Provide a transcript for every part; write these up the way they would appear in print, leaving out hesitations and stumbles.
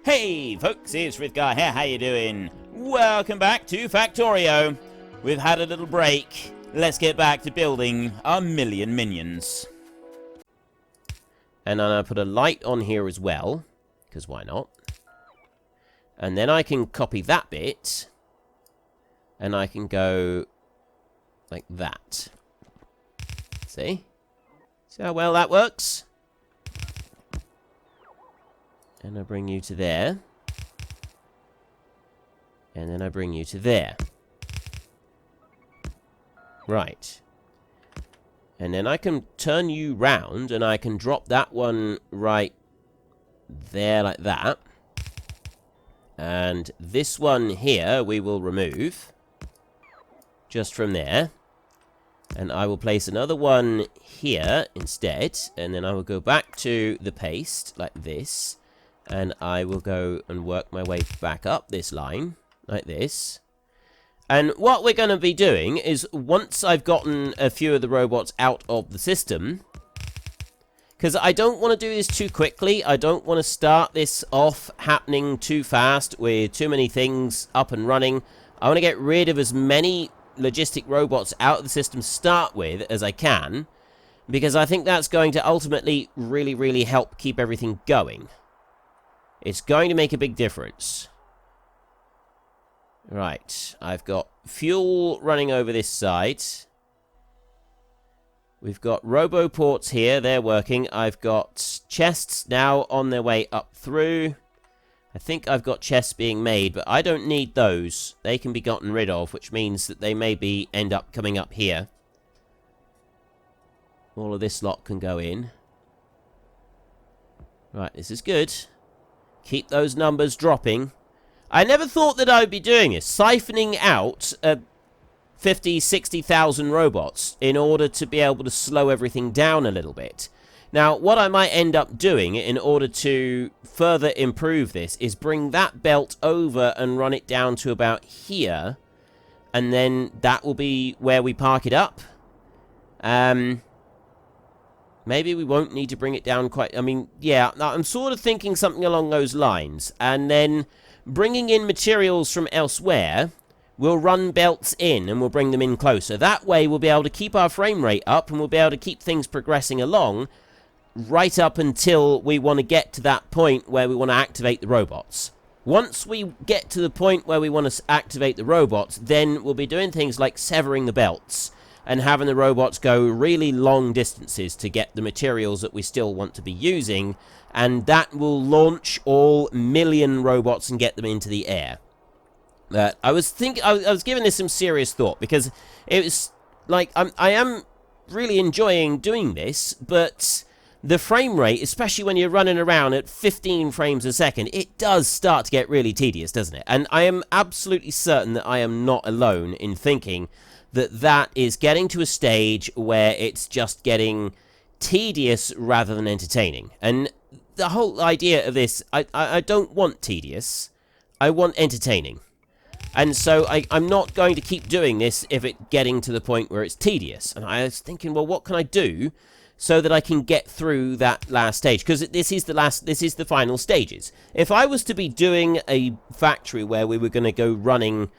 Hey folks, it's Frithgar here, how you doing? Welcome back to Factorio. We've had a little break. Let's get back to building our million minions. And then I put a light on here as well, because why not? And then I can copy that bit, and I can go like that. See? See how well that works? And I bring you to there. And then I bring you to there. Right. And then I can turn you round, and I can drop that one right there like that. And this one here we will remove. Just from there. And I will place another one here instead. And then I will go back to the paste like this. And I will go and work my way back up this line, like this. And what we're going to be doing is, once I've gotten a few of the robots out of the system, because I don't want to do this too quickly, I don't want to start this off happening too fast with too many things up and running. I want to get rid of as many logistic robots out of the system to start with as I can, because I think that's going to ultimately really, really help keep everything going. It's going to make a big difference. Right, I've got fuel running over this side. We've got roboports here, they're working. I've got chests now on their way up through. I think I've got chests being made, but I don't need those. They can be gotten rid of, which means that they maybe end up coming up here. All of this lot can go in. Right, this is good. Keep those numbers dropping. I never thought that I would be doing this, siphoning out 50, 60,000 robots in order to be able to slow everything down a little bit. Now, what I might end up doing in order to further improve this is bring that belt over and run it down to about here. And then that will be where we park it up. Maybe we won't need to bring it down quite... I mean, yeah, I'm sort of thinking something along those lines. And then bringing in materials from elsewhere, we'll run belts in and we'll bring them in closer. That way we'll be able to keep our frame rate up and we'll be able to keep things progressing along right up until we want to get to that point where we want to activate the robots. Once we get to the point where we want to activate the robots, then we'll be doing things like severing the belts and having the robots go really long distances to get the materials that we still want to be using, and that will launch all million robots and get them into the air. I was giving this some serious thought, because it was like, I am really enjoying doing this, but the frame rate, especially when you're running around at 15 frames a second, it does start to get really tedious, doesn't it? And I am absolutely certain that I am not alone in thinking that that is getting to a stage where it's just getting tedious rather than entertaining. And the whole idea of this, I don't want tedious, I want entertaining. And so I'm not going to keep doing this if it's getting to the point where it's tedious. And I was thinking, well, what can I do so that I can get through that last stage? Because this is the final stages. If I was to be doing a factory where we were going to go running,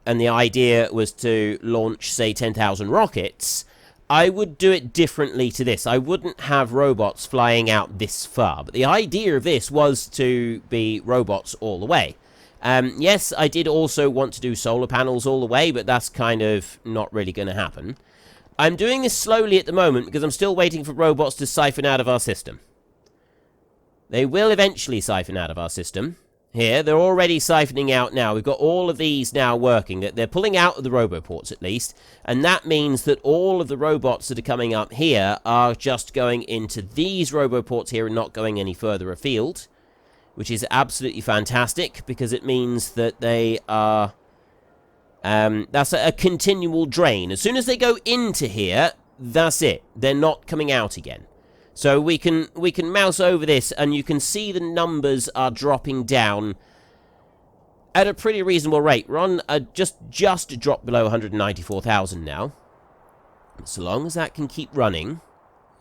and the idea was to launch, say, 10,000 rockets, I would do it differently to this. I wouldn't have robots flying out this far. But the idea of this was to be robots all the way. Yes, I did also want to do solar panels all the way, but that's kind of not really going to happen. I'm doing this slowly at the moment because I'm still waiting for robots to siphon out of our system. They will eventually siphon out of our system. Here, they're already siphoning out now. We've got all of these now working. They're pulling out of the roboports, at least. And that means that all of the robots that are coming up here are just going into these roboports here and not going any further afield. Which is absolutely fantastic, because it means that they are... that's a continual drain. As soon as they go into here, that's it. They're not coming out again. So we can mouse over this, and you can see the numbers are dropping down at a pretty reasonable rate. We're on just dropped below 194,000 now. So long as that can keep running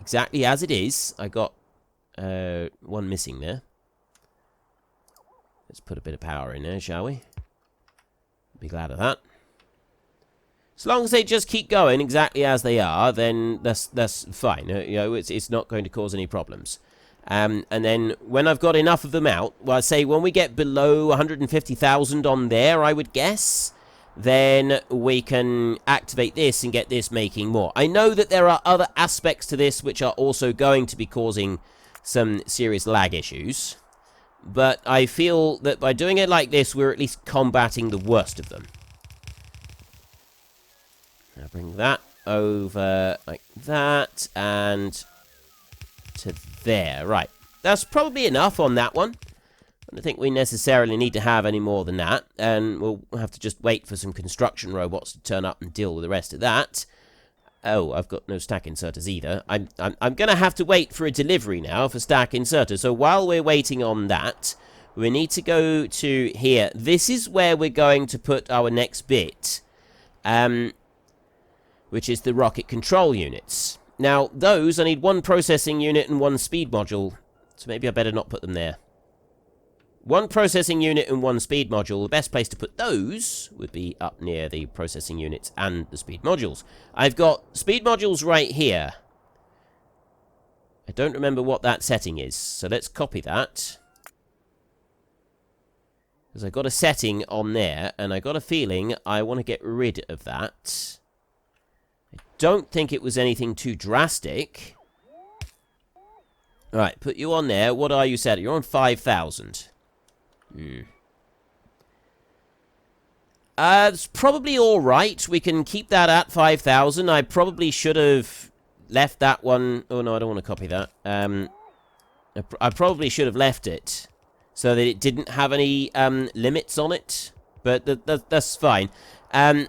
exactly as it is. I got one missing there. Let's put a bit of power in there, shall we? Be glad of that. As long as they just keep going exactly as they are, then that's fine. You know, it's not going to cause any problems. And then when I've got enough of them out, well, I say when we get below 150,000 on there, I would guess, then we can activate this and get this making more. I know that there are other aspects to this which are also going to be causing some serious lag issues, but I feel that by doing it like this, we're at least combating the worst of them. Now bring that over like that, and to there. Right. That's probably enough on that one. I don't think we necessarily need to have any more than that, and we'll have to just wait for some construction robots to turn up and deal with the rest of that. Oh, I've got no stack inserters either. I'm going to have to wait for a delivery now for stack inserters. So while we're waiting on that, we need to go to here. This is where we're going to put our next bit, which is the rocket control units. Now, those, I need one processing unit and one speed module, so maybe I better not put them there. One processing unit and one speed module. The best place to put those would be up near the processing units and the speed modules. I've got speed modules right here. I don't remember what that setting is, so let's copy that. Because I've got a setting on there, and I got a feeling I want to get rid of that. I don't think it was anything too drastic. Right, put you on there. What are you set? You're on 5,000. It's probably alright. We can keep that at 5,000. I probably should have left that one. Oh, no, I don't want to copy that. I probably should have left it so that it didn't have any limits on it. But that's fine.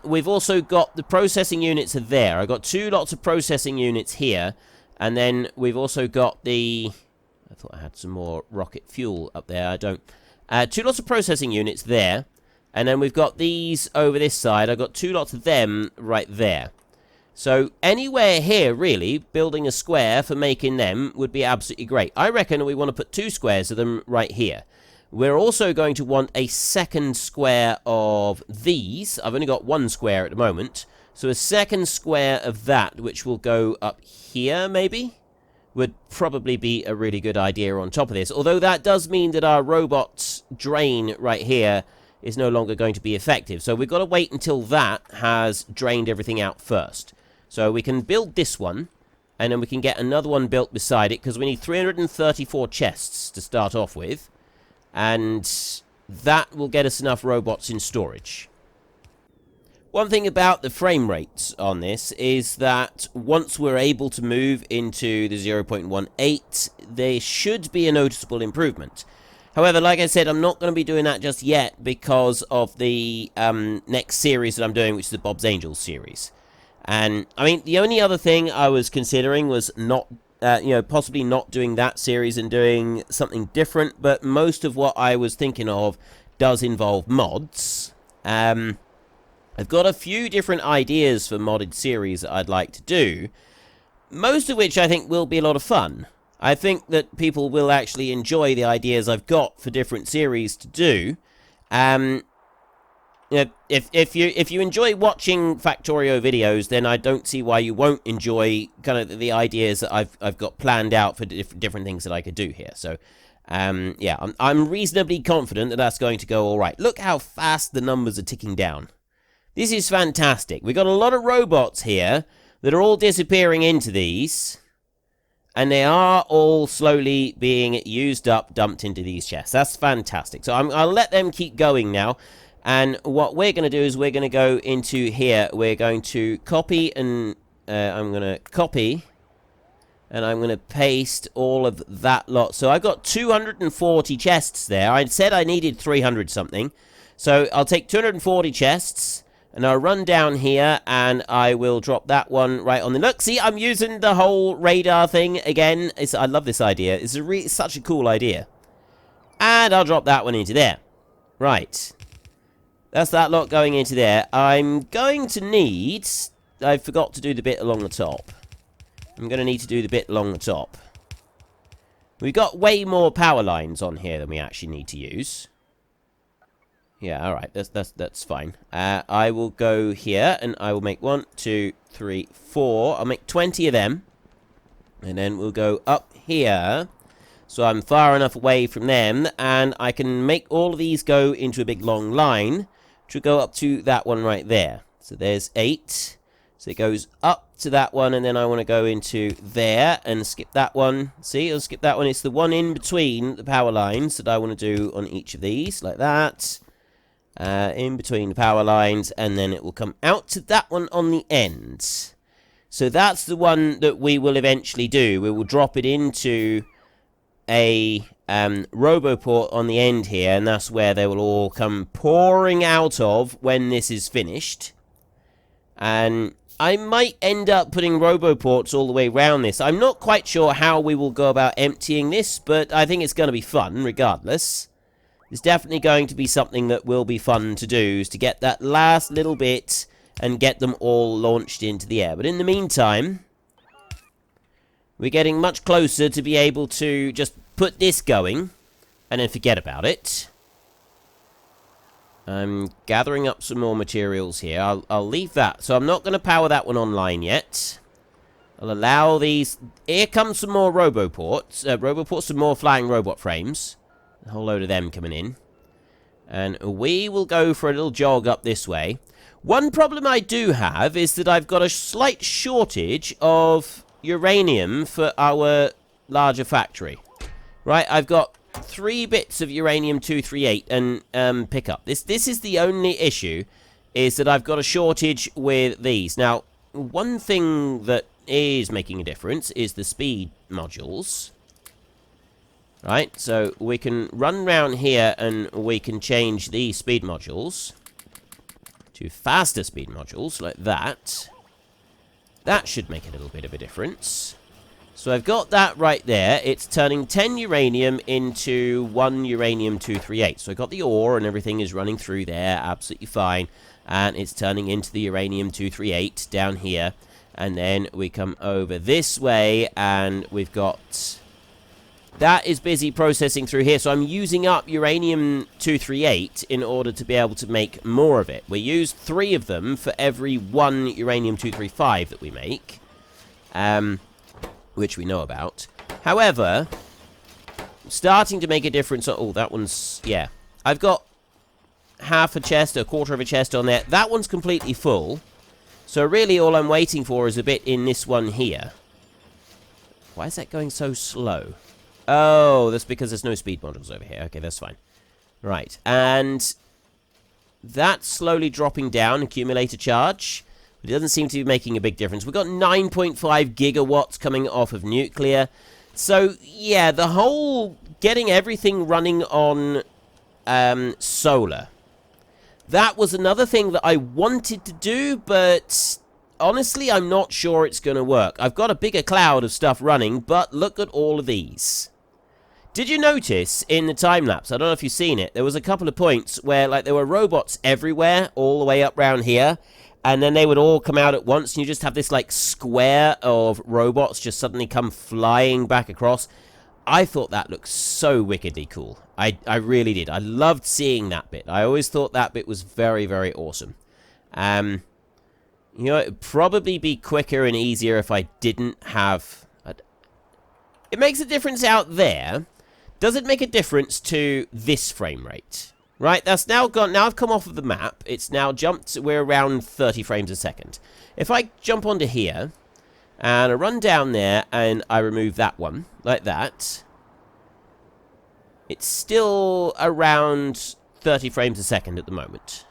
We've also got the processing units are there. I've got 2 lots of processing units here. And then we've also got the... I thought I had some more rocket fuel up there. I don't... 2 lots of processing units there. And then we've got these over this side. I've got 2 lots of them right there. So anywhere here, really, building a square for making them would be absolutely great. I reckon we want to put 2 squares of them right here. We're also going to want a second square of these. I've only got 1 square at the moment. So a second square of that, which will go up here, maybe, would probably be a really good idea on top of this. Although that does mean that our robot's drain right here is no longer going to be effective. So we've got to wait until that has drained everything out first. So we can build this one, and then we can get another one built beside it, because we need 334 chests to start off with. And that will get us enough robots in storage. One thing about the frame rates on this is that once we're able to move into the 0.18, there should be a noticeable improvement. However, like I said, I'm not going to be doing that just yet because of the next series that I'm doing, which is the Bob's Angels series. And, I mean, the only other thing I was considering was not, possibly not doing that series and doing something different, but most of what I was thinking of does involve mods. I've got a few different ideas for modded series that I'd like to do, most of which I think will be a lot of fun. I think that people will actually enjoy the ideas I've got for different series to do. If you enjoy watching Factorio videos, then I don't see why you won't enjoy kind of the ideas that I've got planned out for different things that I could do here. So, yeah, I'm reasonably confident that that's going to go all right. Look how fast the numbers are ticking down. This is fantastic. We've got a lot of robots here that are all disappearing into these. And they are all slowly being used up, dumped into these chests. That's fantastic. So I'll let them keep going now. And what we're going to do is we're going to go into here. We're going to copy and... I'm going to copy. And I'm going to paste all of that lot. So I've got 240 chests there. I said I needed 300 something. So I'll take 240 chests. And I'll run down here, and I will drop that one right on the... Look, see, I'm using the whole radar thing again. I love this idea. It's such a cool idea. And I'll drop that one into there. Right. That's that lot going into there. I'm going to need... I forgot to do the bit along the top. I'm going to need to do the bit along the top. We've got way more power lines on here than we actually need to use. Yeah, alright, that's fine. I will go here, and I will make 1, 2, 3, 4. I'll make 20 of them. And then we'll go up here, so I'm far enough away from them, and I can make all of these go into a big long line, which will go up to that one right there. So there's 8. So it goes up to that one, and then I want to go into there and skip that one. See, I'll skip that one. It's the one in between the power lines that I want to do on each of these, like that. In between the power lines, and then it will come out to that one on the end. So that's the one that we will eventually do. We will drop it into a Roboport on the end here, and that's where they will all come pouring out of when this is finished. And I might end up putting Roboports all the way around this. I'm not quite sure how we will go about emptying this, but I think it's going to be fun regardless. It's definitely going to be something that will be fun to do, is to get that last little bit and get them all launched into the air. But in the meantime, we're getting much closer to be able to just put this going and then forget about it. I'm gathering up some more materials here. I'll leave that. So I'm not going to power that one online yet. I'll allow these... Here comes some more Roboports. Some more flying robot frames. A whole load of them coming in. And we will go for a little jog up this way. One problem I do have is that I've got a slight shortage of uranium for our larger factory. Right, I've got 3 bits of uranium-238 and pickup. This is the only issue, is that I've got a shortage with these. Now, one thing that is making a difference is the speed modules. Right, so we can run around here and we can change the speed modules to faster speed modules, like that. That should make a little bit of a difference. So I've got that right there. It's turning 10 uranium into 1 uranium-238. So I've got the ore and everything is running through there, absolutely fine. And it's turning into the uranium-238 down here. And then we come over this way and we've got... That is busy processing through here, so I'm using up uranium-238 in order to be able to make more of it. We use 3 of them for every 1 uranium-235 that we make, which we know about. However, starting to make a difference... Oh, that one's... Yeah. I've got half a chest, a quarter of a chest on there. That one's completely full, so really all I'm waiting for is a bit in this one here. Why is that going so slow? Oh, that's because there's no speed modules over here. Okay, that's fine. Right, and that's slowly dropping down, accumulator charge. It doesn't seem to be making a big difference. We've got 9.5 gigawatts coming off of nuclear. So, yeah, the whole getting everything running on solar. That was another thing that I wanted to do, but... honestly, I'm not sure it's going to work. I've got a bigger cloud of stuff running, but look at all of these. Did you notice in the time-lapse, I don't know if you've seen it, there was a couple of points where, like, there were robots everywhere, all the way up round here, and then they would all come out at once, and you just have this, like, square of robots just suddenly come flying back across. I thought that looked so wickedly cool. I really did. I loved seeing that bit. I always thought that bit was very, very awesome. You know, it'd probably be quicker and easier if I didn't have... It makes a difference out there. Does it make a difference to this frame rate? Right, that's now gone... Now I've come off of the map. It's now jumped... We're around 30 frames a second. If I jump onto here, and I run down there, and I remove that one, like that, it's still around 30 frames a second at the moment.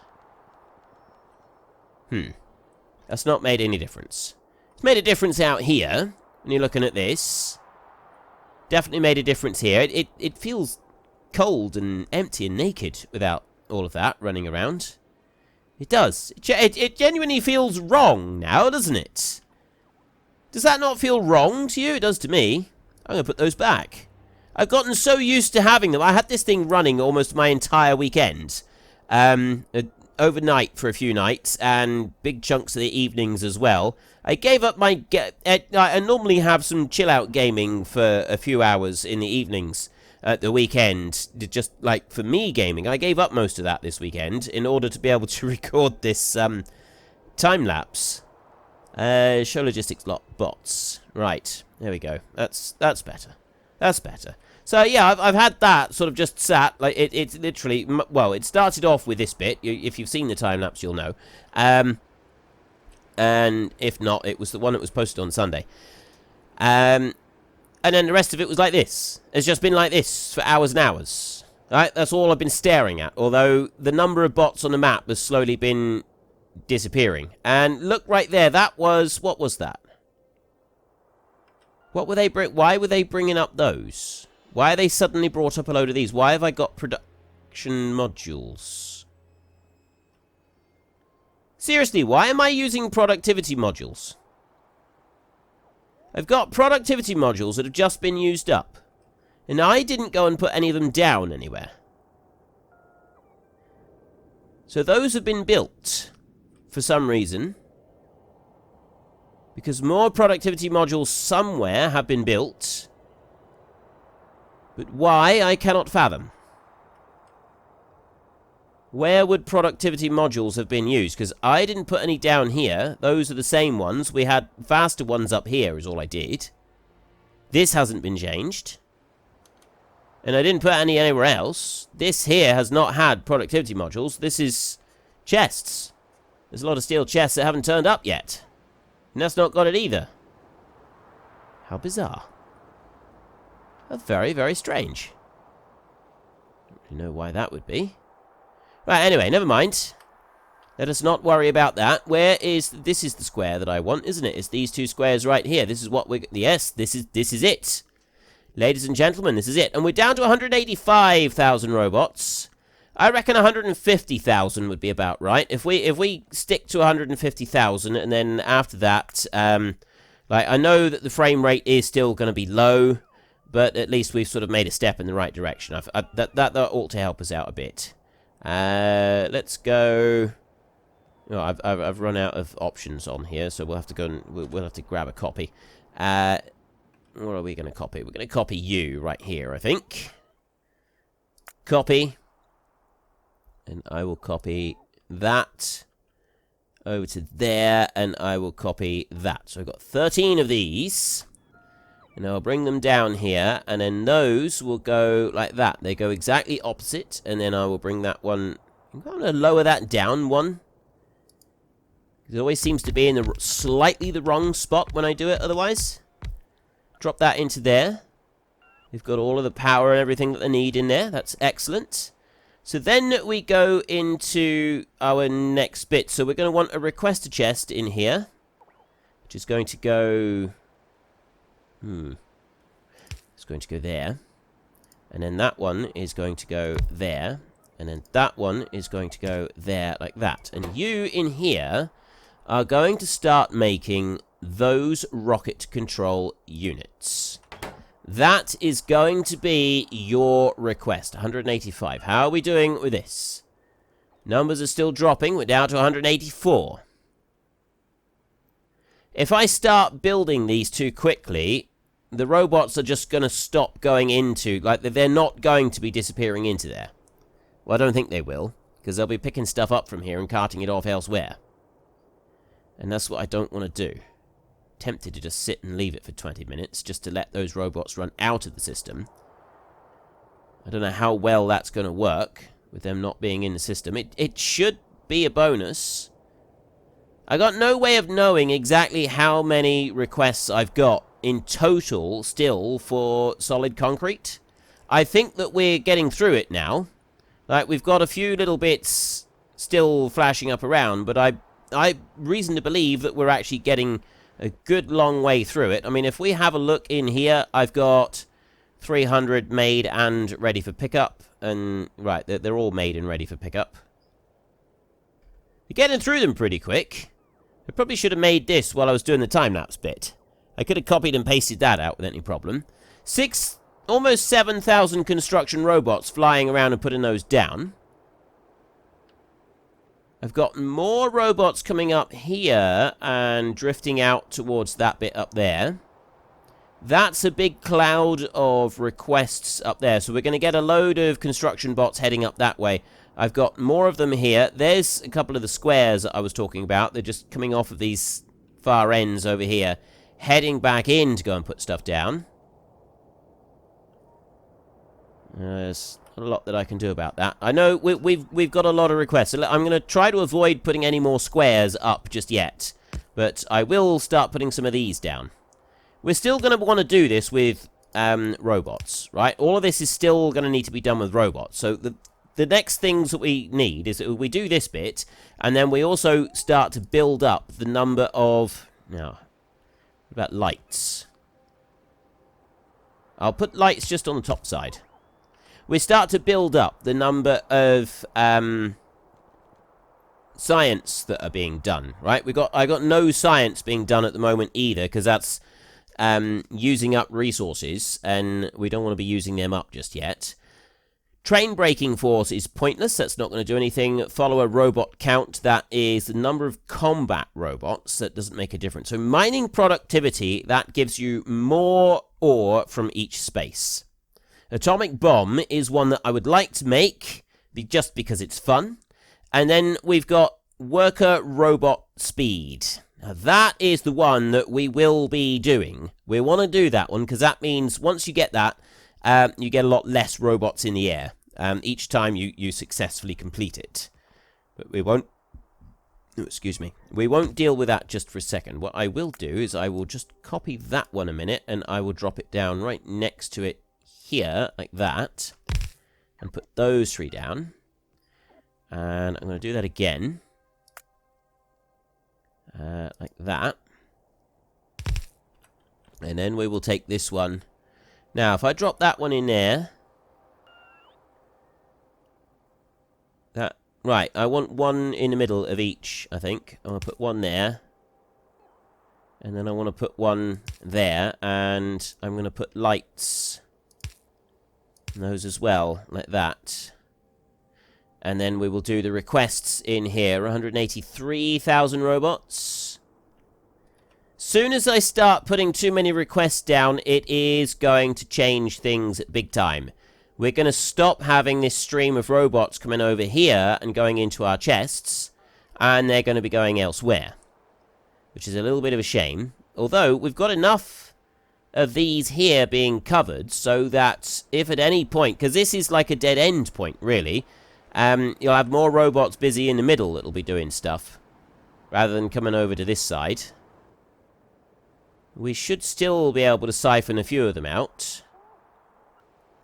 That's not made any difference. It's made a difference out here, when you're looking at this. Definitely made a difference here. It feels cold and empty and naked without all of that running around. It does. It genuinely feels wrong now, doesn't it? Does that not feel wrong to you? It does to me. I'm going to put those back. I've gotten so used to having them. I had this thing running almost my entire weekend. Overnight for a few nights, and big chunks of the evenings as well. I gave up my... I normally have some chill-out gaming for a few hours in the evenings. at the weekend, just like for me gaming. I gave up most of that this weekend in order to be able to record this time lapse. Show logistics lot bots. Right, there we go. That's better. That's better. So yeah, I've had that sort of just sat, like, it's literally, well, it started off with this bit. If you've seen the time-lapse, you'll know. And if not, it was the one that was posted on Sunday. And then the rest of it was like this. It's just been like this for hours and hours. Right, that's all I've been staring at, although the number of bots on the map has slowly been disappearing. And look right there, that was, what was that? What were they, why were they bringing up those? Why are they suddenly brought up a load of these? Why have I got production modules? Seriously, why am I using productivity modules? I've got productivity modules that have just been used up. And I didn't go and put any of them down anywhere. So those have been built for some reason. Because more productivity modules somewhere have been built. But why, I cannot fathom. Where would productivity modules have been used? Because I didn't put any down here. Those are the same ones. We had faster ones up here is all I did. This hasn't been changed. And I didn't put any anywhere else. This here has not had productivity modules. This is chests. There's a lot of steel chests that haven't turned up yet. And that's not got it either. How bizarre. How very, very strange. Don't really know why that would be. Right, anyway, never mind. Let us not worry about that. Where is... This is the square that I want, isn't it? It's these two squares right here. This is what we're... Yes, this is it. Ladies and gentlemen, this is it. And we're down to 185,000 robots. I reckon 150,000 would be about right. If we stick to 150,000, and then after that, like, I know that the frame rate is still going to be low, but at least we've sort of made a step in the right direction. That ought to help us out a bit. Let's go. Oh, I've run out of options on here, so we'll have to go and we'll have to grab a copy. What are we going to copy? We're going to copy you right here, I think. Copy. And I will copy that over to there, and I will copy that. So I've got 13 of these, and I'll bring them down here, and then those will go like that. They go exactly opposite, and then I will bring that one... I'm going to lower that down one. It always seems to be in the slightly the wrong spot when I do it otherwise. Drop that into there. We've got all of the power and everything that they need in there. That's excellent. So then we go into our next bit. So we're going to want a requester chest in here, which is going to go... It's going to go there. And then that one is going to go there. And then that one is going to go there like that. And you in here are going to start making those rocket control units. That is going to be your request. 185. How are we doing with this? Numbers are still dropping. We're down to 184. If I start building these too quickly, the robots are just going to stop going into... Like, they're not going to be disappearing into there. Well, I don't think they will, because they'll be picking stuff up from here and carting it off elsewhere. And that's what I don't want to do. Tempted to just sit and leave it for 20 minutes just to let those robots run out of the system. I don't know how well that's going to work with them not being in the system. It should be a bonus. I got no way of knowing exactly how many requests I've got in total still for solid concrete. I think that we're getting through it now. Like, we've got a few little bits still flashing up around, but I reason to believe that we're actually getting a good long way through it. I mean, if we have a look in here, I've got 300 made and ready for pickup. And, right, they're all made and ready for pickup. We're getting through them pretty quick. I probably should have made this while I was doing the time-lapse bit. I could have copied and pasted that out with any problem. Almost 7,000 construction robots flying around and putting those down. I've got more robots coming up here and drifting out towards that bit up there. That's a big cloud of requests up there. So we're going to get a load of construction bots heading up that way. I've got more of them here. There's a couple of the squares that I was talking about. They're just coming off of these far ends over here, heading back in to go and put stuff down. There's not a lot that I can do about that. I know we've got a lot of requests. So I'm going to try to avoid putting any more squares up just yet. But I will start putting some of these down. We're still going to want to do this with robots, right? All of this is still going to need to be done with robots. So the next things that we need is that we do this bit, and then we also start to build up the number of... Now, what about lights? I'll put lights just on the top side. We start to build up the number of science that are being done, right? I got no science being done at the moment either, because that's using up resources, and we don't want to be using them up just yet. Train braking force is pointless. That's not going to do anything. Follower robot count. That is the number of combat robots. That doesn't make a difference. So mining productivity, that gives you more ore from each space. Atomic bomb is one that I would like to make, just because it's fun. And then we've got worker robot speed. Now that is the one that we will be doing. We want to do that one because that means once you get that, you get a lot less robots in the air each time you successfully complete it. But we won't... Oh, excuse me. We won't deal with that just for a second. What I will do is I will just copy that one a minute, and I will drop it down right next to it here, like that. And put those three down. And I'm going to do that again. Like that. And then we will take this one. Now, if I drop that one in there... Right, I want one in the middle of each, I think. I'm going to put one there. And then I want to put one there. And I'm going to put lights in those as well, like that. And then we will do the requests in here. 183,000 robots. Soon as I start putting too many requests down, it is going to change things big time. We're going to stop having this stream of robots coming over here and going into our chests. And they're going to be going elsewhere. Which is a little bit of a shame. Although, we've got enough of these here being covered so that if at any point... Because this is like a dead end point, really. You'll have more robots busy in the middle that'll be doing stuff. Rather than coming over to this side. We should still be able to siphon a few of them out.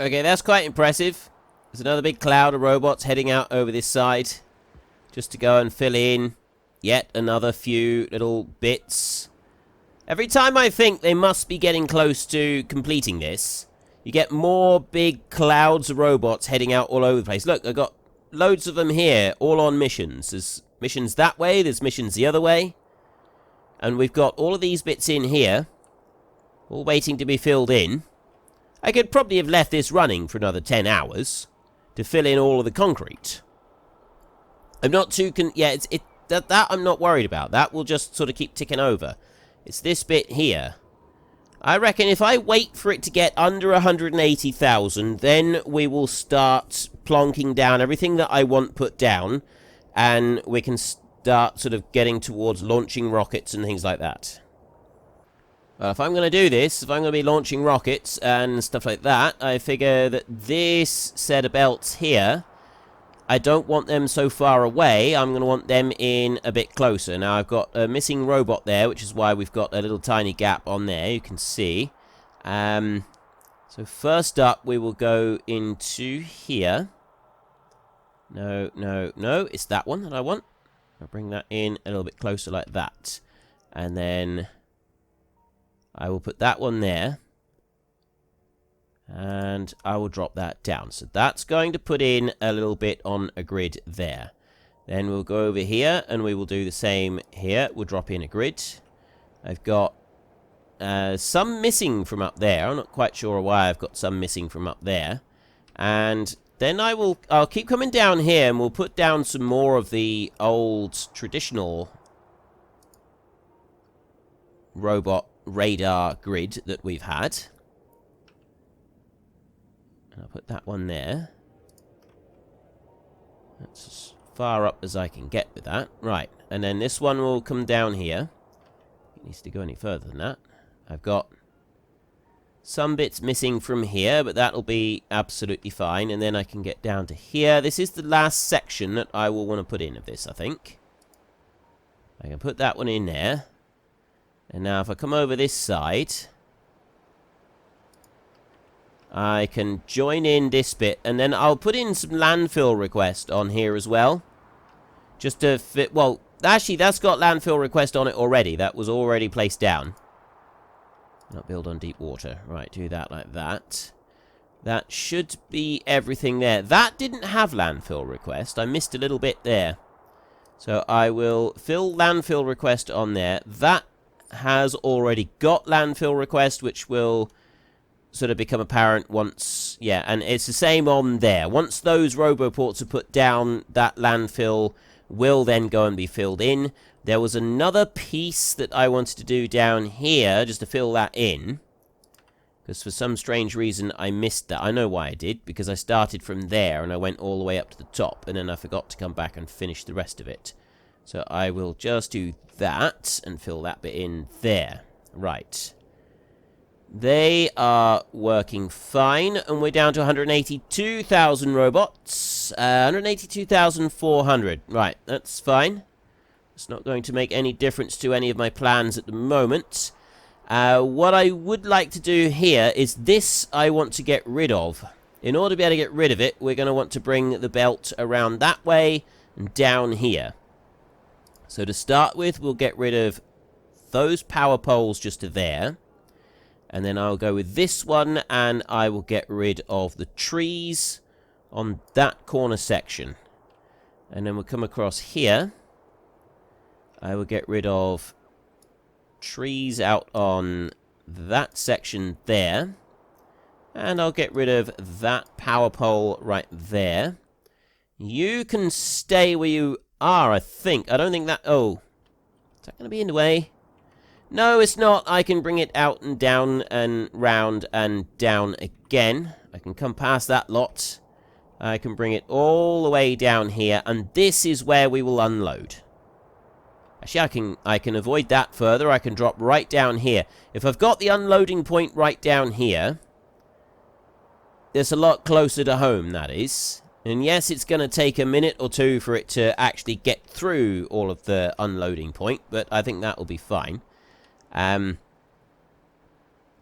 Okay, that's quite impressive. There's another big cloud of robots heading out over this side. Just to go and fill in yet another few little bits. Every time I think they must be getting close to completing this, you get more big clouds of robots heading out all over the place. Look, I've got loads of them here, all on missions. There's missions that way, there's missions the other way. And we've got all of these bits in here, all waiting to be filled in. I could probably have left this running for another 10 hours to fill in all of the concrete. I'm not too... that I'm not worried about. That will just sort of keep ticking over. It's this bit here. I reckon if I wait for it to get under 180,000, then we will start plonking down everything that I want put down, and we can start sort of getting towards launching rockets and things like that. Well, if I'm going to do this, if I'm going to be launching rockets and stuff like that, I figure that this set of belts here, I don't want them so far away. I'm going to want them in a bit closer. Now, I've got a missing robot there, which is why we've got a little tiny gap on there, you can see. So first up, we will go into here. No, it's that one that I want. I'll bring that in a little bit closer like that. And then I will put that one there. And I will drop that down. So that's going to put in a little bit on a grid there. Then we'll go over here and we will do the same here. We'll drop in a grid. I've got some missing from up there. I'm not quite sure why I've got some missing from up there. And then I'll keep coming down here and we'll put down some more of the old traditional robot radar grid that we've had. And I'll put that one there. That's as far up as I can get with that. Right, and then this one will come down here. It needs to go any further than that. I've got some bits missing from here, but that'll be absolutely fine. And then I can get down to here. This is the last section that I will want to put in of this, I think. I can put that one in there. And now if I come over this side, I can join in this bit. And then I'll put in some landfill request on here as well. Just to fit... Well, actually, that's got landfill request on it already. That was already placed down. Not build on deep water. Right, do that like that. That should be everything there. That didn't have landfill request. I missed a little bit there. So I will fill landfill request on there. That has already got landfill request, which will sort of become apparent once... Yeah, and it's the same on there. Once those roboports are put down, that landfill will then go and be filled in. There was another piece that I wanted to do down here, just to fill that in. Because for some strange reason, I missed that. I know why I did, because I started from there, and I went all the way up to the top, and then I forgot to come back and finish the rest of it. So I will just do that, and fill that bit in there. Right. They are working fine, and we're down to 182,000 robots. 182,400. Right, that's fine. It's not going to make any difference to any of my plans at the moment. What I would like to do here is this I want to get rid of. In order to be able to get rid of it, we're going to want to bring the belt around that way and down here. So to start with, we'll get rid of those power poles just to there. And then I'll go with this one, and I will get rid of the trees on that corner section. And then we'll come across here. I will get rid of trees out on that section there. And I'll get rid of that power pole right there. You can stay where you are, I think. I don't think that... Oh. Is that going to be in the way? No, it's not. I can bring it out and down and round and down again. I can come past that lot. I can bring it all the way down here. And this is where we will unload. Actually, I can avoid that further. I can drop right down here. If I've got the unloading point right down here, it's a lot closer to home, that is. And yes, it's going to take a minute or two for it to actually get through all of the unloading point, but I think that will be fine.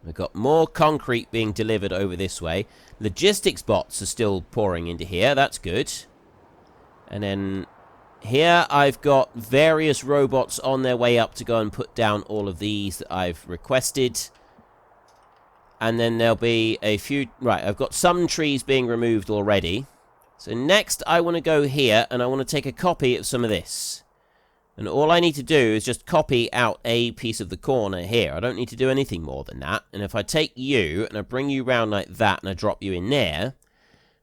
We've got more concrete being delivered over this way. Logistics bots are still pouring into here. That's good. And then here I've got various robots on their way up to go and put down all of these that I've requested. And then there'll be a few... Right, I've got some trees being removed already. So next I want to go here and I want to take a copy of some of this. And all I need to do is just copy out a piece of the corner here. I don't need to do anything more than that. And if I take you and I bring you round like that and I drop you in there,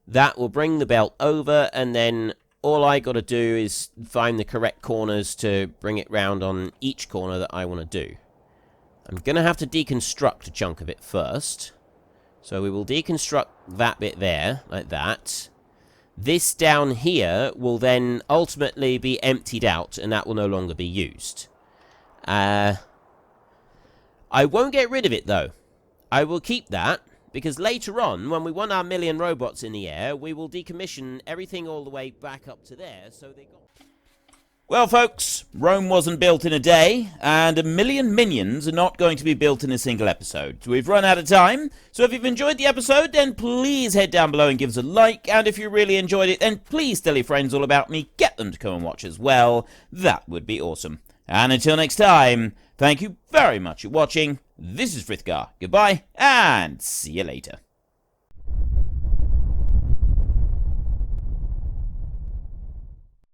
that will bring the belt over, and then all I got to do is find the correct corners to bring it round on each corner that I want to do. I'm going to have to deconstruct a chunk of it first. So we will deconstruct that bit there, like that. This down here will then ultimately be emptied out, and that will no longer be used. I won't get rid of it, though. I will keep that, because later on, when we want our 1,000,000 robots in the air, we will decommission everything all the way back up to there, so they got... Well, folks, Rome wasn't built in a day, and 1,000,000 minions are not going to be built in a single episode. We've run out of time, so if you've enjoyed the episode, then please head down below and give us a like, and if you really enjoyed it, then please tell your friends all about me, get them to come and watch as well. That would be awesome. And until next time, thank you very much for watching. This is Frithgar. Goodbye, and see you later.